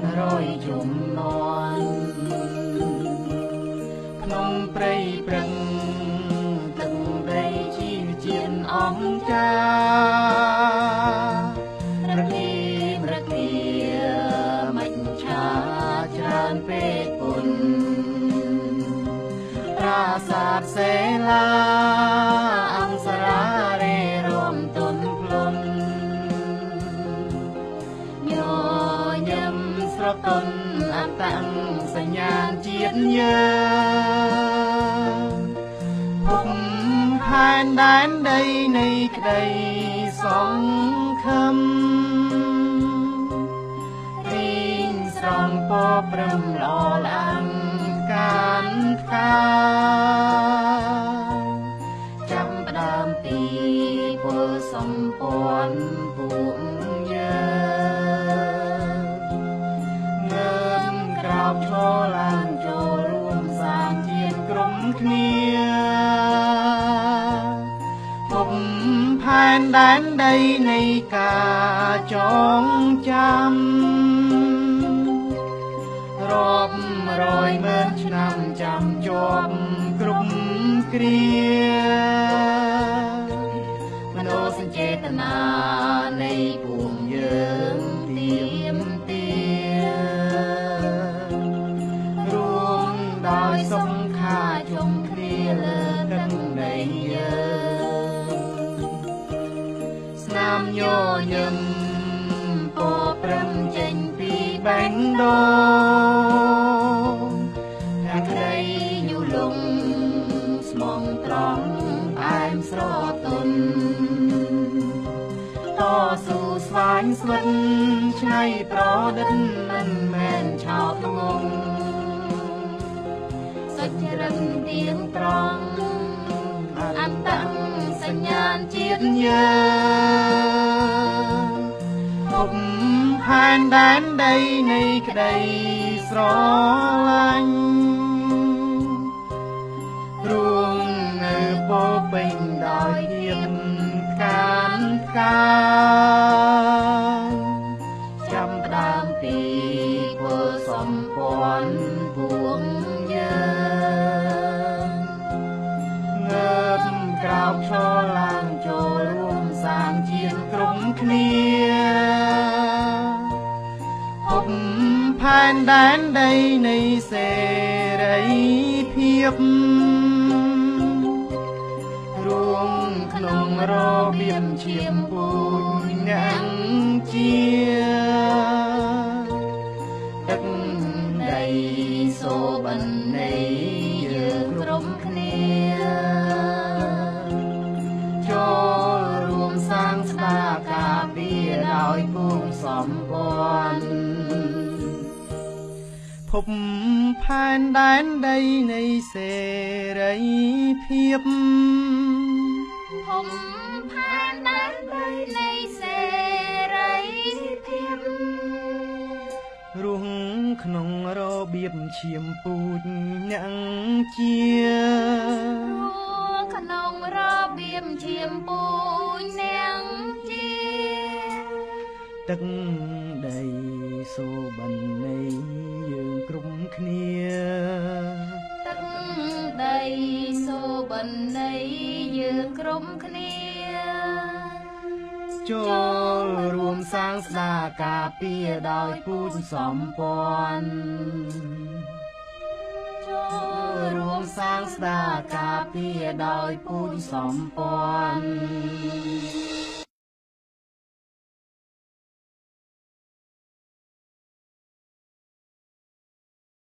តរយជុំនន់ក្នុងព្រៃព្រឹងទឹកដីជីជាអង្គចារគាមិនឆាច្រើនពេកពុនប្រាសាទសេឡាអង្គសារារេរំទុនភ្លុនញញឹមស្រទន់អត្តសញ្ញាណជាតិយើងភពផែនដែនដីនៃក្តីសង្ឃឹមរីងស្រង់ពព្រឹមល្អឡាំងកានខាចាំផ្ដើមពីពលសម្ព័ន្ធពួកយើងងើបក្រោកឈរឡើងចូលរួមសាងជាតិក្រុមគ្នាភពផែនដែនដីនៃការចងចាំរាប់រយម៉ឺនឆ្នាំចាំជាប់គ្រប់គ្រាមនោសញ្ចេតនានៃពួកយើងទៀមទារួមដោយសង្ខារជុំគ្នាលើទឹកដីយើងស្នាមញញឹមពព្រឹមចេញពីបេះដូងទាំងក្តីយូរលងស្មងត្រង់ផ្អែមស្រទន់តស៊ូស្វែងស្វិតឆ្នៃប្រឌិតមិនមែនឆោតងងសុចរិតទៀងត្រង់អត្តសញ្ញាណជាតិយើងភពផែនដែនដីនៃក្តីស្រឡាញ់រួមនៅពោពេញដោយភាពកានកាចាំផ្ដើមពីពលសម្ព័ន្ធពួកយើងងើបក្រោកឈរឡើងចូលរួមសាងជាតិក្រុមគ្នាភពផែនដែនដីនៃសេរីភាពរួមក្នុងរបៀបឈាមពូជអ្នកជាទឹកដីសូបន្នីយើងក្រុមគ្នាចូលរួមសាងស្ដារការពារដោយពូជសម្ព័ន្ធភពផែនដែនដីនៃសេរីភាពភពផែនដែនដីនៃសេរីភាពរស់ក្នុងរបៀបឈាមពូជអ្នកជាក្នុងរបៀបឈាមពូជអ្នកជាទឹកដីសូបន្នីយើងគ្រប់គ្នាទឹកដីសូបន្នីយើងគ្រប់គ្នាចូលរួមសាងស្ដារការពារដោយពូជសម្ព័ន្ធចូលរួមសាងស្ដារការពារដោយពូជសម្ព័ន្ធ